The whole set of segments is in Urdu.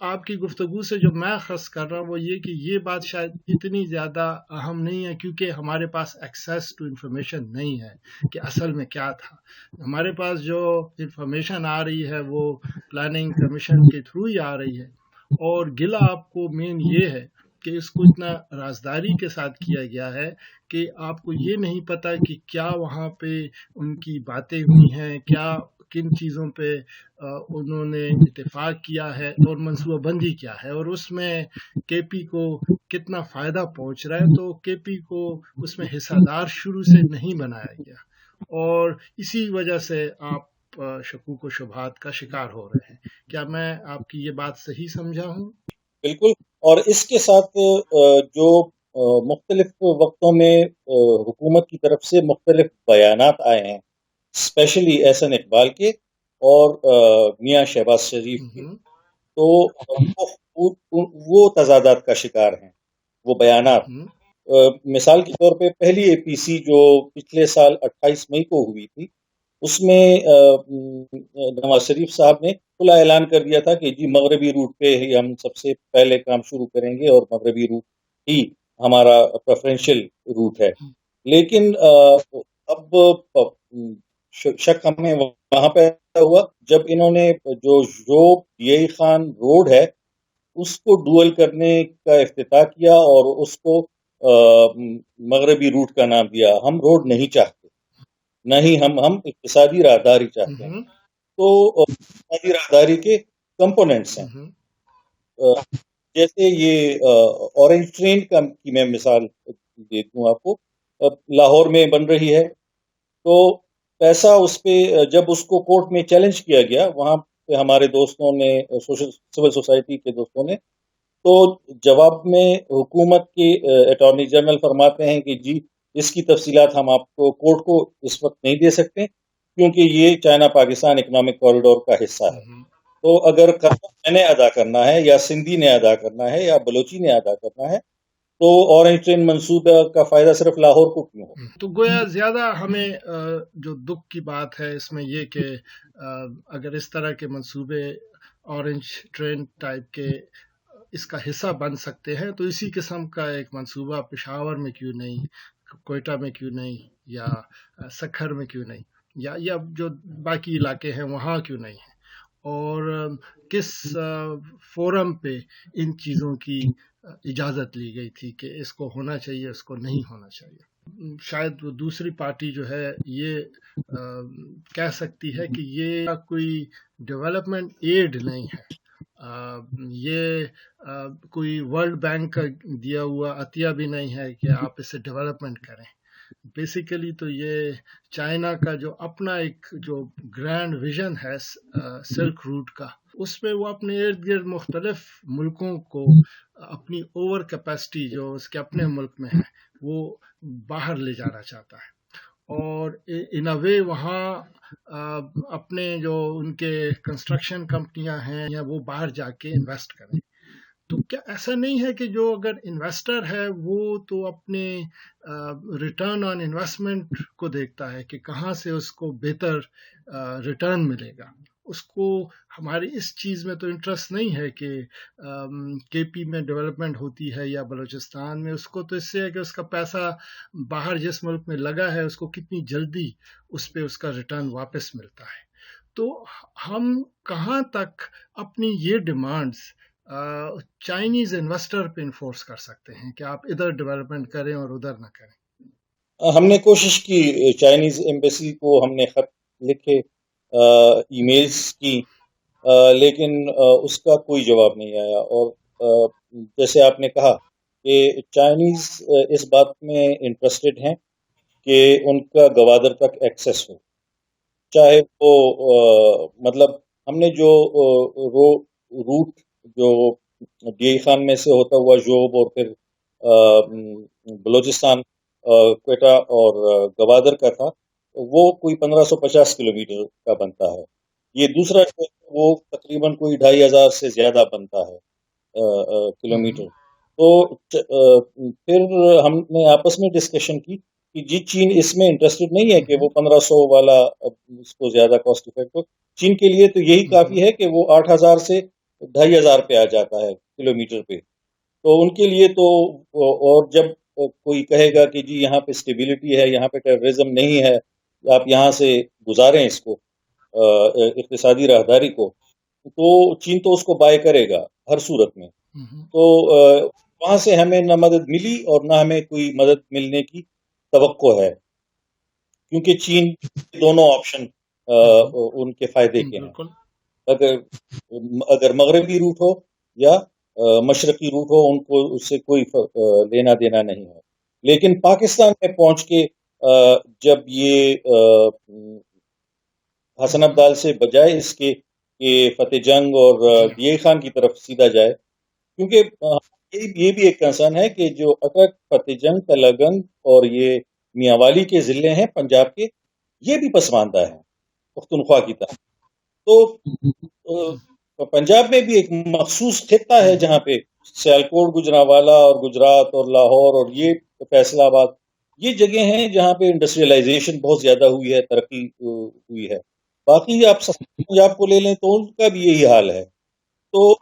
آپ کی گفتگو سے جو میں خس کر رہا ہوں وہ یہ کہ یہ بات شاید اتنی زیادہ اہم نہیں ہے، کیونکہ ہمارے پاس ایکسیس ٹو انفارمیشن نہیں ہے کہ اصل میں کیا تھا. ہمارے پاس جو انفارمیشن آ رہی ہے وہ پلاننگ کمیشن کے تھرو ہی آ رہی ہے، اور گلا آپ کو مین یہ ہے کہ اس کو اتنا رازداری کے ساتھ کیا گیا ہے کہ آپ کو یہ نہیں پتا کہ کیا وہاں پہ ان کی باتیں ہوئی ہیں، کیا کن چیزوں پہ انہوں نے اتفاق کیا ہے اور منصوبہ بندی کیا ہے، اور اس میں کے پی کو کتنا فائدہ پہنچ رہا ہے. تو کے پی کو اس میں حصہ دار شروع سے نہیں بنایا گیا، اور اسی وجہ سے آپ شکوک و شبہات کا شکار ہو رہے ہیں. کیا میں آپ کی یہ بات صحیح سمجھا ہوں؟ بالکل. اور اس کے ساتھ جو مختلف وقتوں میں حکومت کی طرف سے مختلف بیانات آئے ہیں، اسپیشلی احسن اقبال کے اور میاں شہباز شریف کے، تو وہ تضادات کا شکار ہیں وہ بیانات. مثال کے طور پہ پہلی اے پی سی جو پچھلے سال 28 مئی کو ہوئی تھی، اس میں نواز شریف صاحب نے کھلا اعلان کر دیا تھا کہ جی مغربی روٹ پہ ہی ہم سب سے پہلے کام شروع کریں گے اور مغربی روٹ ہی ہمارا پریفرنشل روٹ ہے. لیکن اب شک ہمیں وہاں پہ ہوا جب انہوں نے جو یہی خان روڈ ہے اس کو ڈوئل کرنے کا افتتاح کیا اور اس کو مغربی روٹ کا نام دیا. ہم روڈ نہیں چاہتے، نہ ہی ہم اقتصادی راہداری چاہتے ہیں. تو اقتصادی راہداری کے کمپوننٹس ہیں، جیسے یہ اورنج ٹرین کی میں مثال دیکھوں آپ کو. لاہور میں بن رہی ہے، تو پیسہ اس پہ جب اس کو کورٹ میں چیلنج کیا گیا، وہاں پہ ہمارے دوستوں نے سول سوسائٹی کے دوستوں نے، تو جواب میں حکومت کے اٹارنی جنرل فرماتے ہیں کہ جی اس کی تفصیلات ہم آپ کو کورٹ کو اس وقت نہیں دے سکتے کیونکہ یہ چائنا پاکستان اکنامک کوریڈور کا حصہ ہے. تو اگر میں نے ادا کرنا ہے یا سندھی نے ادا کرنا ہے یا بلوچی نے ادا کرنا ہے تو اورنج ٹرین منصوبہ کا فائدہ صرف لاہور کو کیوں ہو؟ تو گویا زیادہ ہمیں جو دکھ کی بات ہے اس میں یہ کہ اگر اس طرح کے منصوبے اورنج ٹرین ٹائپ کے اس کا حصہ بن سکتے ہیں تو اسی قسم کا ایک منصوبہ پشاور میں کیوں نہیں، کوئٹہ میں کیوں نہیں، یا سکھر میں کیوں نہیں، یا جو باقی علاقے ہیں وہاں کیوں نہیں ہے، اور کس فورم پہ ان چیزوں کی اجازت لی گئی تھی کہ اس کو ہونا چاہیے، اس کو نہیں ہونا چاہیے. شاید وہ دوسری پارٹی جو ہے یہ کہہ سکتی ہے کہ یہ کوئی ڈیولپمنٹ ایڈ نہیں ہے، یہ کوئی ورلڈ بینک کا دیا ہوا عطیہ بھی نہیں ہے کہ آپ اسے ڈیولپمنٹ کریں. بیسیکلی تو یہ چائنا کا جو اپنا ایک جو گرینڈ ویژن ہے سلک روٹ کا، اس میں وہ اپنے ارد گرد مختلف ملکوں کو اپنی اوور کیپیسٹی جو اس کے اپنے ملک میں ہے وہ باہر لے جانا چاہتا ہے، اور ان اے وے وہاں اپنے جو ان کے کنسٹرکشن کمپنیاں ہیں یا وہ باہر جا کے انویسٹ کریں. تو کیا ایسا نہیں ہے کہ جو اگر انویسٹر ہے وہ تو اپنے ریٹرن آن انویسٹمنٹ کو دیکھتا ہے کہ کہاں سے اس کو بہتر ریٹرن ملے گا، اس کو ہماری اس چیز میں تو انٹرسٹ نہیں ہے کہ کے پی میں ڈیولپمنٹ ہوتی ہے یا بلوچستان میں. اس کو تو اس سے ہے کہ اس کا پیسہ باہر جس ملک میں لگا ہے اس کو کتنی جلدی اس پہ اس کا ریٹرن واپس ملتا ہے. تو ہم کہاں تک اپنی یہ ڈیمانڈز چائنیز انویسٹر پہ انفورس کر سکتے ہیں کہ آپ ادھر ڈیولپمنٹ کریں اور ادھر نہ کریں؟ ہم نے کوشش کی، چائنیز ایمبیسی کو ہم نے خط لکھے، ای میلز کی، لیکن اس کا کوئی جواب نہیں آیا. اور جیسے آپ نے کہا کہ چائنیز اس بات میں انٹرسٹڈ ہیں کہ ان کا گوادر تک ایکسیس ہو، چاہے وہ مطلب ہم نے جو روٹ جو ڈی خان میں سے ہوتا ہوا جوب اور پھر بلوچستان کوئٹہ اور گوادر کا تھا، وہ کوئی 1550 کلومیٹر کا بنتا ہے. یہ دوسرا وہ تقریباً کوئی 2500 سے زیادہ بنتا ہے کلومیٹر. تو پھر ہم نے آپس میں ڈسکشن کی کہ جی چین اس میں انٹرسٹڈ نہیں ہے کہ وہ 1500 والا اس کو زیادہ کاسٹ افیکٹو. چین کے لیے تو یہی کافی ہے کہ وہ 8000 سے 2500 پہ آ جاتا ہے کلومیٹر پہ. تو ان کے لیے تو اور جب کوئی کہے گا کہ جی یہاں پہ اسٹیبلٹی ہے, یہاں پہ ٹیررزم نہیں ہے, آپ یہاں سے گزاریں اس کو اقتصادی راہداری کو, تو چین تو اس کو بائی کرے گا ہر صورت میں. تو وہاں سے ہمیں نہ مدد ملی اور نہ ہمیں کوئی مدد ملنے کی توقع ہے, کیونکہ چین دونوں آپشن ان کے فائدے کے ہیں. اگر مغربی روٹ ہو یا مشرقی روٹ ہو, ان کو اس سے کوئی لینا دینا نہیں ہے. لیکن پاکستان میں پہنچ کے جب یہ حسن عبدال سے بجائے اس کے کہ فتح جنگ اور ڈی خان کی طرف سیدھا جائے, کیونکہ یہ بھی ایک کنسرن ہے کہ جو اٹک, فتح جنگ, تلگنگ اور یہ میاں والی کے ضلع ہیں پنجاب کے, یہ بھی پسماندہ ہیں پختونخوا کی طرف. تو پنجاب میں بھی ایک مخصوص خطہ ہے جہاں پہ سیالکوٹ, گجرانوالہ اور گجرات اور لاہور اور یہ فیصلہ آباد, یہ جگہ ہیں جہاں پہ انڈسٹریلائزیشن بہت زیادہ ہوئی ہے, ترقی ہوئی ہے. باقی آپ پنجاب کو لے لیں تو ان کا بھی یہی حال ہے. تو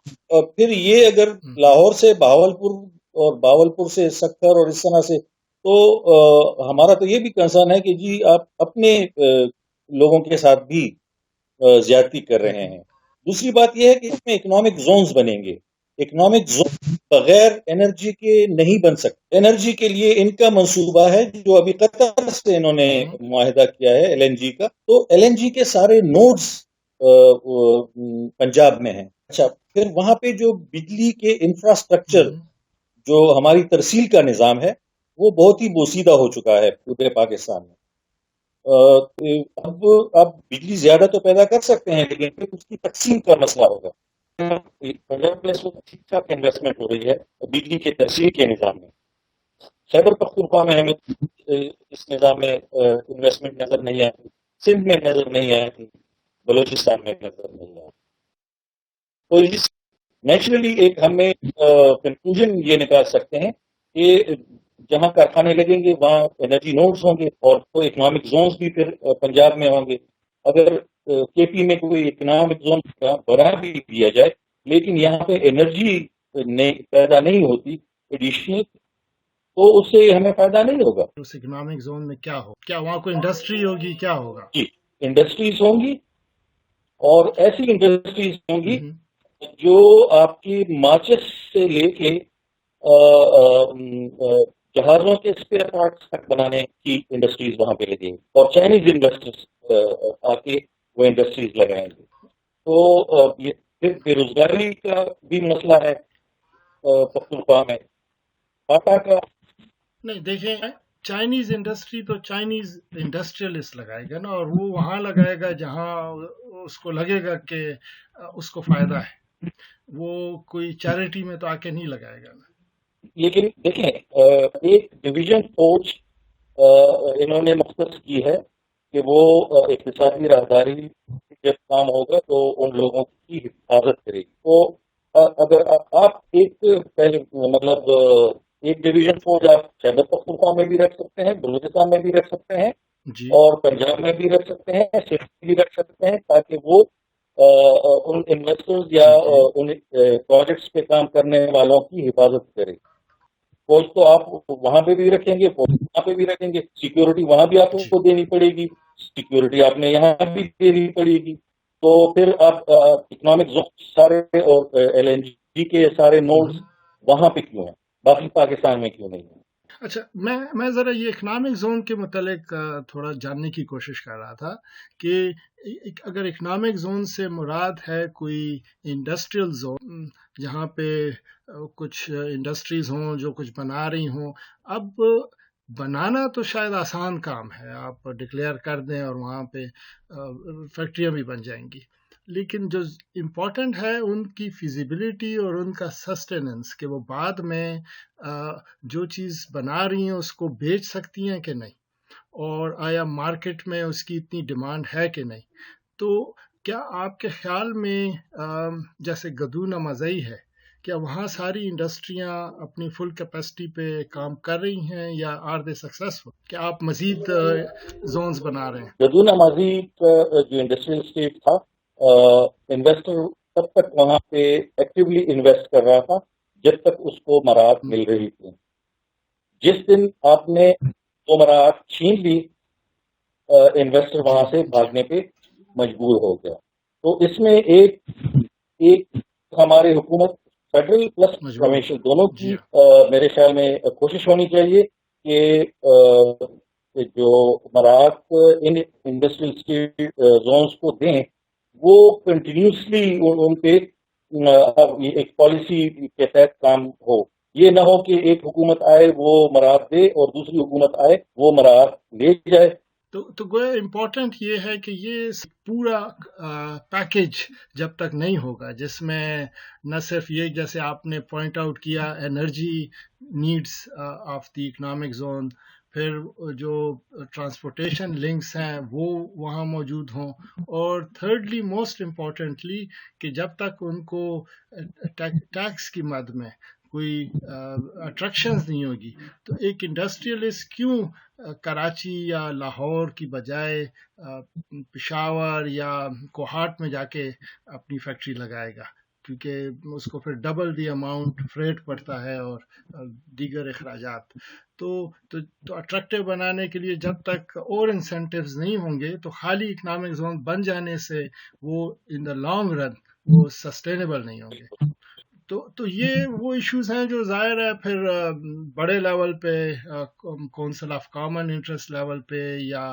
پھر یہ اگر لاہور سے بہاولپور اور بہاولپور سے سکھر اور اس طرح سے, تو ہمارا تو یہ بھی کنسرن ہے کہ جی آپ اپنے لوگوں کے ساتھ بھی زیادتی کر رہے ہیں. دوسری بات یہ ہے کہ اس میں اکنامک زونز بنیں گے. اکنامک زون بغیر انرجی کے نہیں بن سکتے. انرجی کے لیے ان کا منصوبہ ہے جو ابھی قطر سے انہوں نے معاہدہ کیا ہے LNG کا. تو LNG کے سارے نوڈز پنجاب میں ہیں. اچھا, پھر وہاں پہ جو بجلی کے انفراسٹرکچر, جو ہماری ترسیل کا نظام ہے, وہ بہت ہی بوسیدہ ہو چکا ہے پورے پاکستان میں. اب آپ بجلی زیادہ تو پیدا کر سکتے ہیں, لیکن پھر اس کی تقسیم کا مسئلہ ہوگا. پنجاب میں ٹھیک ٹھاک انویسٹمنٹ ہو رہی ہے بجلی کے ترسیل کے نظام میں. خیبر پختونخوا میں ہمیں اس نظام میں انویسٹمنٹ نظر نہیں آتی, سندھ میں نظر نہیں آتی, بلوچستان میں نظر نہیں آتی. تو اس نیچرلی ایک ہمیں کنکلوژن یہ نکال سکتے ہیں کہ جہاں کارخانے لگیں گے وہاں انرجی نوڈز ہوں گے, اور تو اکنامک زونز بھی پھر پنجاب میں ہوں گے. اگر KP میں کوئی اکنامک زون بنا بھی دیا جائے, لیکن یہاں پہ انرجی پیدا نہیں ہوتی ایڈیشنل, تو اس سے ہمیں فائدہ نہیں ہوگا. اس اکنامک زون میں کیا ہو, کیا وہاں کوئی انڈسٹری ہوگی, کیا ہوگا؟ جی, انڈسٹریز ہوں گی, اور ایسی انڈسٹریز ہوں گی جو آپ کی ماچس سے لے کے جہازوں کے اسپیئر پارٹس تک بنانے کی انڈسٹریز وہاں پہ لگیں گی, اور چائنیز انویسٹرز آ کے وہ انڈسٹریز لگائیں گے. تو یہ پھر بے روزگاری کا بھی مسئلہ ہے پختونخوا میں. آٹا کا نہیں, دیکھیں چائنیز انڈسٹری تو چائنیز انڈسٹریلسٹ لگائے گا نا, اور وہ وہاں لگائے گا جہاں اس کو لگے گا کہ اس کو فائدہ ہے. وہ کوئی چیریٹی میں تو آ کے نہیں لگائے گا نا. لیکن دیکھیں ایک ڈویژن فوج انہوں نے مختص کی ہے کہ وہ اقتصادی راہداری جب کام ہوگا تو ان لوگوں کی حفاظت کرے گی. تو اگر آپ ایک پہلے مطلب ایک ڈویژن فوج آپ خیبر پختونخوا میں بھی رکھ سکتے ہیں, بلوچستان میں بھی رکھ سکتے ہیں, اور پنجاب میں بھی رکھ سکتے ہیں, سندھ میں بھی رکھ سکتے ہیں, تاکہ وہ ان انویسٹرز یا ان پروجیکٹس پہ کام کرنے والوں کی حفاظت کرے. فوج تو آپ وہاں پہ بھی رکھیں گے, فوج وہاں پہ بھی رکھیں گے, سیکیورٹی وہاں بھی آپ کو دینی پڑے گی, سیکیورٹی آپ نے یہاں بھی دینی پڑے گی. تو پھر آپ اکنامک زون سارے اور LNG کے سارے نوڈز وہاں پہ کیوں ہیں, باقی پاکستان میں کیوں نہیں ہیں؟ اچھا, میں ذرا یہ اکنامک زون کے متعلق تھوڑا جاننے کی کوشش کر رہا تھا کہ اگر اکنامک زون سے مراد ہے کوئی انڈسٹریل زون جہاں پہ کچھ انڈسٹریز ہوں جو کچھ بنا رہی ہوں. اب بنانا تو شاید آسان کام ہے, آپ ڈکلیئر کر دیں اور وہاں پہ فیکٹریاں بھی بن جائیں گی, لیکن جو امپورٹنٹ ہے ان کی فیزیبلٹی اور ان کا سسٹیننس, کہ وہ بعد میں جو چیز بنا رہی ہیں اس کو بیچ سکتی ہیں کہ نہیں, اور آیا مارکیٹ میں اس کی اتنی ڈیمانڈ ہے کہ نہیں. تو کیا آپ کے خیال میں جیسے گدونہ مزئی ہے, کیا وہاں ساری انڈسٹریاں اپنی فل کیپیسٹی پہ کام کر رہی ہیں, یا آر دے سکسیسفل, کہ آپ مزید زونز بنا رہے ہیں؟ گدونہ مزید جو انڈسٹریل اسٹیٹ تھا, انویسٹر تب تک وہاں پہ ایکٹیولی انویسٹ کر رہا تھا جب تک اس کو مراعات مل رہی تھی. جس دن آپ نے وہ مراعات چھین لی انویسٹر وہاں سے بھاگنے پہ مجبور ہو گیا. تو اس میں ایک ہماری حکومت فیڈرل پلس پروونشل دونوں کی میرے خیال میں کوشش ہونی چاہیے کہ جو مراعات ان انڈسٹریل زونس کو دیں وہ کنٹینیوسلی ان پہ ایک پالیسی کے تحت کام ہو. یہ نہ ہو کہ ایک حکومت آئے وہ مراعات دے اور دوسری حکومت آئے وہ مراعات لے جائے. تو گویا امپورٹنٹ یہ ہے کہ یہ پورا پیکج جب تک نہیں ہوگا جس میں نہ صرف یہ جیسے آپ نے پوائنٹ آؤٹ کیا energy needs of the economic zone, پھر جو ٹرانسپورٹیشن لنکس ہیں وہ وہاں موجود ہوں، اور تھرڈلی موسٹ امپورٹنٹلی کہ جب تک ان کو ٹیکس کی مد میں کوئی اٹریکشنز نہیں ہوگی تو ایک انڈسٹریلسٹ کیوں کراچی یا لاہور کی بجائے پشاور یا کوہاٹ میں جا کے اپنی فیکٹری لگائے گا، کیونکہ اس کو پھر ڈبل دی اماؤنٹ فریٹ پڑتا ہے اور دیگر اخراجات. تو اٹریکٹیو بنانے کے لیے جب تک اور انسینٹیوز نہیں ہوں گے تو خالی اکنامک زون بن جانے سے وہ ان دا لانگ رن وہ سسٹینیبل نہیں ہوں گے. تو یہ وہ ایشوز ہیں جو ظاہر ہے پھر بڑے لیول پہ council of common interest level پہ یا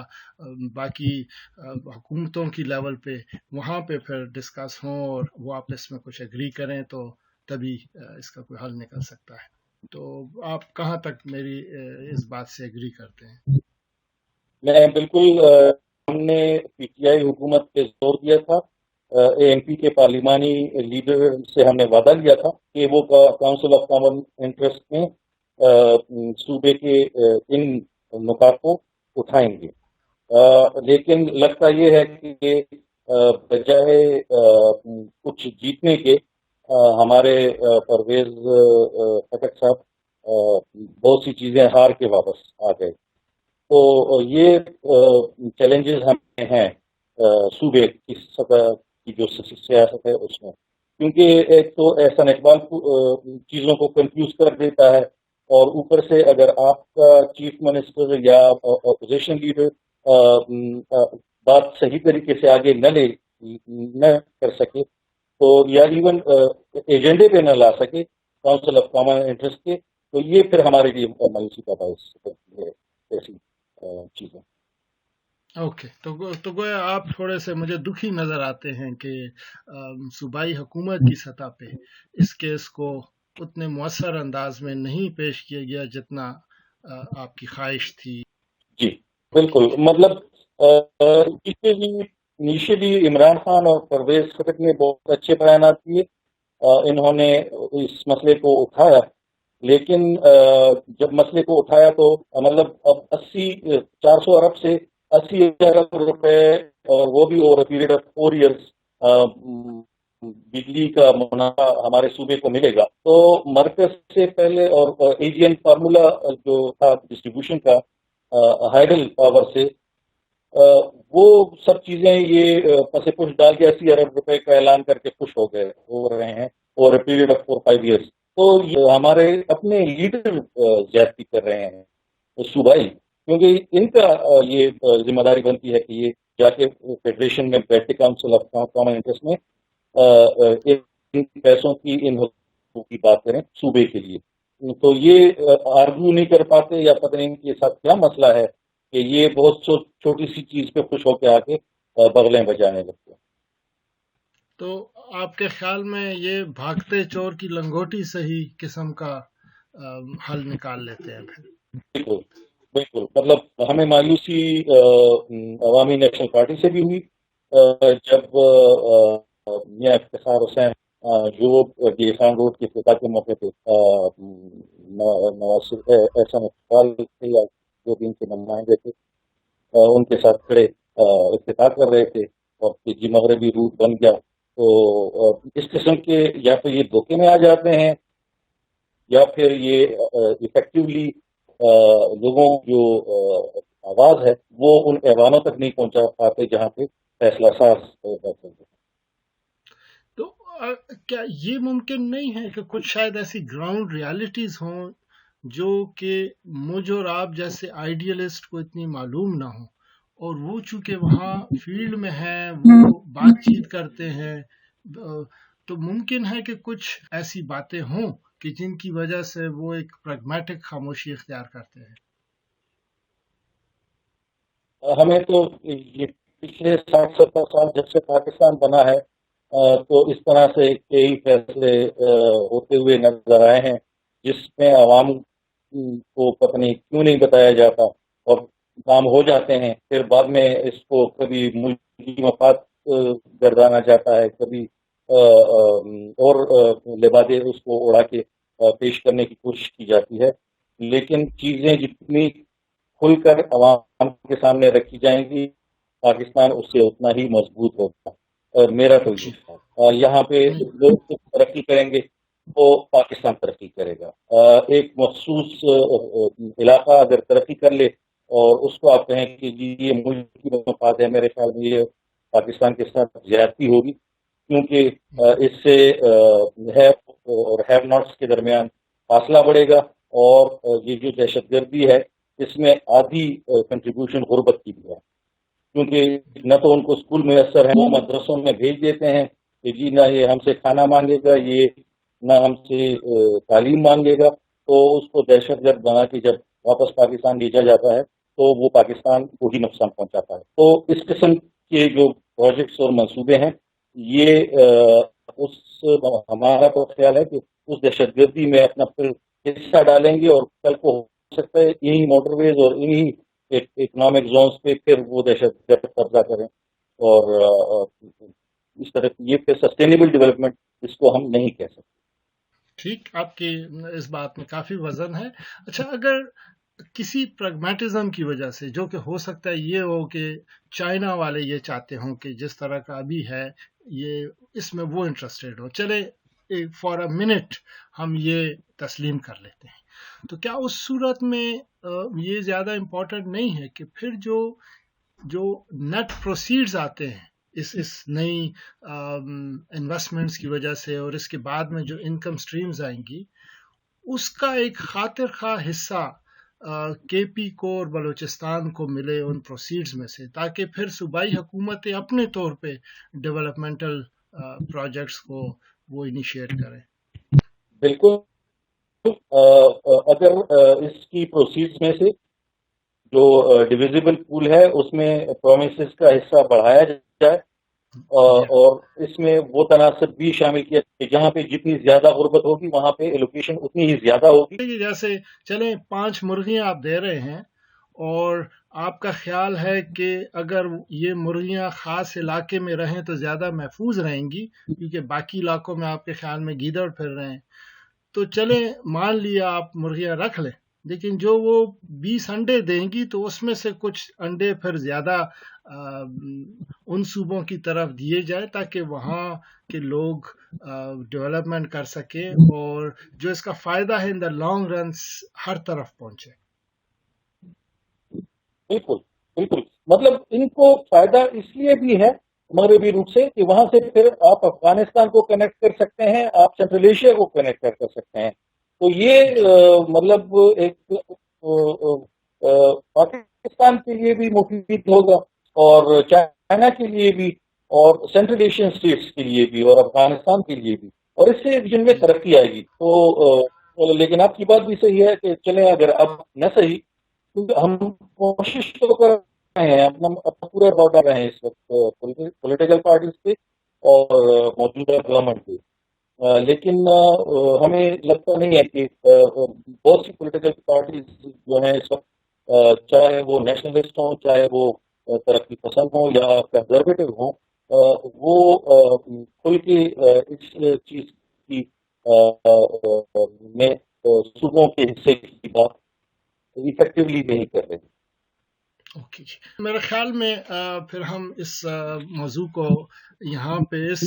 باقی حکومتوں کی لیول پہ وہاں پہ پھر ڈسکس ہوں اور وہ آپس میں کچھ اگری کریں تو تبھی اس کا کوئی حل نکل سکتا ہے. تو آپ کہاں تک میری اس بات سے اگری کرتے ہیں؟ میں بالکل ہم نے پی ٹی آئی حکومت پہ زور دیا تھا. اے ایم پی کے پارلیمانی لیڈر سے ہم نے وعدہ لیا تھا کہ وہ کاؤنسل آف کامن انٹرسٹ میں صوبے کے ان نکات کو اٹھائیں گے. لیکن لگتا یہ ہے کہ بجائے کچھ جیتنے کے ہمارے پرویز خٹک صاحب بہت سی چیزیں ہار کے واپس آ گئے. تو یہ چیلنجز ہمیں ہیں صوبے کی سطح کی جو سیاست ہے اس میں، کیونکہ ایک تو احسان اقبال چیزوں کو کنفیوز کر دیتا ہے، اور اوپر سے اگر آپ کا چیف منسٹر یا اپوزیشن لیڈر بات صحیح طریقے سے آگے نہ کر سکے تو یا ایون ایجنڈے پہ نہ لا سکے کاؤنسل آف کامن انٹرسٹ کے، تو یہ پھر ہمارے لیے مایوسی کا باعث ہے ایسی چیزیں. اوکے، تو گویا آپ تھوڑے سے مجھے دکھی نظر آتے ہیں کہ صوبائی حکومت کی سطح پہ اس کیس کو اتنے مؤثر انداز میں نہیں پیش کیا گیا جتنا آپ کی خواہش تھی. جی بالکل، مطلب انیشلی عمران خان اور پرویز خٹک نے بہت اچھے بیانات کیے، انہوں نے اس مسئلے کو اٹھایا، لیکن جب مسئلے کو اٹھایا تو مطلب اب 400 ارب سے 80 ارب روپے وہ بھی اوور پیریڈ آف 4 ایئرس بجلی کا منافع ہمارے صوبے کو ملے گا. تو مرکز سے پہلے اور ایجین فارمولا جو تھا ڈسٹریبیوشن کا ہائیڈل پاور سے وہ سب چیزیں یہ پس پش ڈال کے 80 ارب روپے کا اعلان کر کے خوش ہو رہے ہیں اوور پیریڈ آف 4-5 ایئرس. تو ہمارے اپنے لیڈر زیادتی کر رہے ہیں صوبائی، کیونکہ ان کا یہ ذمہ داری بنتی ہے کہ یہ جا کے فیڈریشن میں بیٹھے کاؤنسل آف کامن انٹرسٹ میں ان پیسوں کی ان حقوق کی بات کریں صوبے کے لیے. تو یہ آرگو نہیں کر پاتے یا پتہ نہیں ان کے ساتھ کیا مسئلہ ہے کہ یہ بہت چھوٹی سی چیز پہ خوش ہو کے آ کے بغلیں بجانے لگتے ہیں. تو آپ کے خیال میں یہ بھاگتے چور کی لنگوٹی سے ہی قسم کا حل نکال لیتے ہیں پھر؟ بالکل بالکل، مطلب ہمیں مایوسی عوامی نیشنل پارٹی سے بھی ہوئی جب میاں افتخار حسین جو خان روڈ کے افتتاح کے موقع پہ نواز احسان اقبال تھے یا جو بھی ان کے نمائندے تھے ان کے ساتھ کھڑے افتتاح کر رہے تھے اور جی مغربی روٹ بن گیا. تو اس قسم کے یا تو یہ دھوکے میں آ جاتے ہیں یا پھر یہ افیکٹولی لوگوں جو آواز ہے وہ ان ایوانوں تک نہیں پہنچا پاتے جہاں پہ فیصلہ ساز بیٹھے. تو کیا یہ ممکن نہیں ہے کہ کچھ شاید ایسی گراؤنڈ ریالٹیز ہوں جو کہ مجھ اور آپ جیسے آئیڈیلسٹ کو اتنی معلوم نہ ہوں، اور وہ چونکہ وہاں فیلڈ میں ہیں، وہ بات چیت کرتے ہیں، تو ممکن ہے کہ کچھ ایسی باتیں ہوں کہ جن کی وجہ سے وہ ایک پریگمیٹک خاموشی اختیار کرتے ہیں؟ ہمیں تو یہ پچھلے 60-70 سال جب سے پاکستان بنا ہے تو اس طرح سے کئی فیصلے ہوتے ہوئے نظر آئے ہیں جس میں عوام کو پتہ نہیں کیوں نہیں بتایا جاتا اور کام ہو جاتے ہیں، پھر بعد میں اس کو کبھی ملکی مفاد گردانا جاتا ہے، کبھی اور لبادے اس کو اڑا کے پیش کرنے کی کوشش کی جاتی ہے، لیکن چیزیں جتنی کھل کر عوام کے سامنے رکھی جائیں گی پاکستان اس سے اتنا ہی مضبوط ہوگا، اور میرا تو یہ ہے یہاں پہ لوگ ترقی کریں گے تو پاکستان ترقی کرے گا۔ ایک مخصوص علاقہ اگر ترقی کر لے اور اس کو آپ کہیں کہ جی یہ ملک کی مفاد ہے، میرے خیال میں یہ پاکستان کے ساتھ زیادتی ہوگی، کیونکہ اس سے ہیو اور ہیو ناٹس کے درمیان فاصلہ بڑھے گا، اور یہ جو دہشت گردی ہے اس میں آدھی کنٹریبیوشن غربت کی بھی ہے، کیونکہ نہ تو ان کو اسکول میسر ہیں، وہ مدرسوں میں بھیج دیتے ہیں کہ جی نہ یہ ہم سے کھانا مانگے گا، یہ نہ ہم سے تعلیم مانگے گا، تو اس کو دہشت گرد بنا کے جب واپس پاکستان بھیجا جاتا ہے تو وہ پاکستان کو ہی نقصان پہنچاتا ہے۔ تو اس قسم کے جو پروجیکٹس اور منصوبے ہیں یہ ہمارا تو خیال ہے کہ اس دہشت گردی میں اپنا پھر حصہ ڈالیں گے، اور کل کو ہو سکتا ہے یہی موٹر ویز اور انہی اکنامک زونس پہ پھر وہ دہشت گرد قبضہ کریں، اور اس طرح یہ پھر سسٹینیبل ڈیولپمنٹ اس کو ہم نہیں کہہ سکتے۔ ٹھیک، آپ کی اس بات میں کافی وزن ہے۔ اچھا، اگر کسی پریگمیٹزم کی وجہ سے، جو کہ ہو سکتا ہے یہ ہو کہ چائنا والے یہ چاہتے ہوں کہ جس طرح کا ابھی ہے یہ اس میں وہ انٹرسٹیڈ ہو، چلے فار اے منٹ ہم یہ تسلیم کر لیتے ہیں، تو کیا اس صورت میں یہ زیادہ امپورٹنٹ نہیں ہے کہ پھر جو نیٹ پروسیڈز آتے ہیں اس نئی انویسٹمنٹس کی وجہ سے، اور اس کے بعد میں جو انکم سٹریمز آئیں گی، اس کا ایک خاطر خواہ حصہ کے پی کو اور بلوچستان کو ملے ان پروسیڈز میں سے، تاکہ پھر صوبائی حکومتیں اپنے طور پہ ڈیولپمنٹل پروجیکٹس کو وہ انیشیٹ کریں؟ بالکل، اگر اس کی پروسیڈز میں سے جو ڈویزیبل پول ہے اس میں پرومسز کا حصہ بڑھایا جائے، اور اس میں وہ تناسب بھی شامل کیا کہ جہاں پہ جتنی زیادہ غربت ہوگی وہاں پہ ایلوکیشن اتنی ہی زیادہ ہوگی۔ جیسے چلیں 5 مرغیاں آپ دے رہے ہیں، اور آپ کا خیال ہے کہ اگر یہ مرغیاں خاص علاقے میں رہیں تو زیادہ محفوظ رہیں گی، کیونکہ باقی علاقوں میں آپ کے خیال میں گیدڑ پھر رہے ہیں، تو چلیں مان لیا آپ مرغیاں رکھ لیں، لیکن جو وہ 20 انڈے دیں گی تو اس میں سے کچھ انڈے پھر زیادہ ان صوبوں کی طرف دیے جائے تاکہ وہاں کے لوگ ڈیولپمنٹ کر سکیں، اور جو اس کا فائدہ ہے ان دا لانگ رن ہر طرف پہنچے۔ بالکل بالکل، مطلب ان کو فائدہ اس لیے بھی ہے مغربی روٹ سے کہ وہاں سے پھر آپ افغانستان کو کنیکٹ کر سکتے ہیں، آپ سینٹرل ایشیا کو کنیکٹ کر سکتے ہیں، تو یہ مطلب ایک پاکستان کے لیے بھی مفید ہوگا، اور چائنا کے لیے بھی، اور سینٹرل ایشین اسٹیٹس کے لیے بھی، اور افغانستان کے لیے بھی، اور اس سے ریجن میں ترقی آئے گی۔ تو لیکن آپ کی بات بھی صحیح ہے کہ چلیں اگر اب نہ صحیح، کیونکہ ہم کوشش تو کر رہے ہیں، اپنا پورا بارڈر رہے ہیں اس وقت پولیٹیکل پارٹیز پہ اور موجودہ گورنمنٹ پہ، لیکن ہمیں لگتا نہیں ہے کہ بہت سی پولیٹیکل پارٹیز جو ہیں اس وقت، چاہے وہ نیشنلسٹ ہوں، چاہے وہ ترقی پسند ہوں یا کنزرویٹو ہوں، وہ کھل کے اس چیز کی میں صوبوں کے حصے کی بات افیکٹولی نہیں کر رہے۔ اوکے جی، میرے خیال میں پھر ہم اس موضوع کو یہاں پہ اس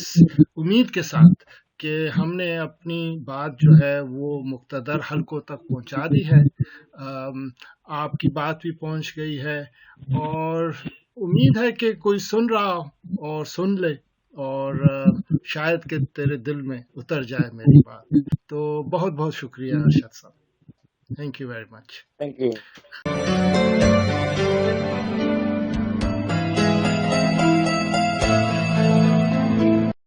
امید کے ساتھ کہ ہم نے اپنی بات جو ہے وہ مقتدر حلقوں تک پہنچا دی ہے، آپ کی بات بھی پہنچ گئی ہے، اور امید ہے کہ کوئی سن رہا اور سن لے اور شاید کہ تیرے دل میں اتر جائے میری بات. تو بہت بہت شکریہ ارشد صاحب. Thank you very much. Thank you.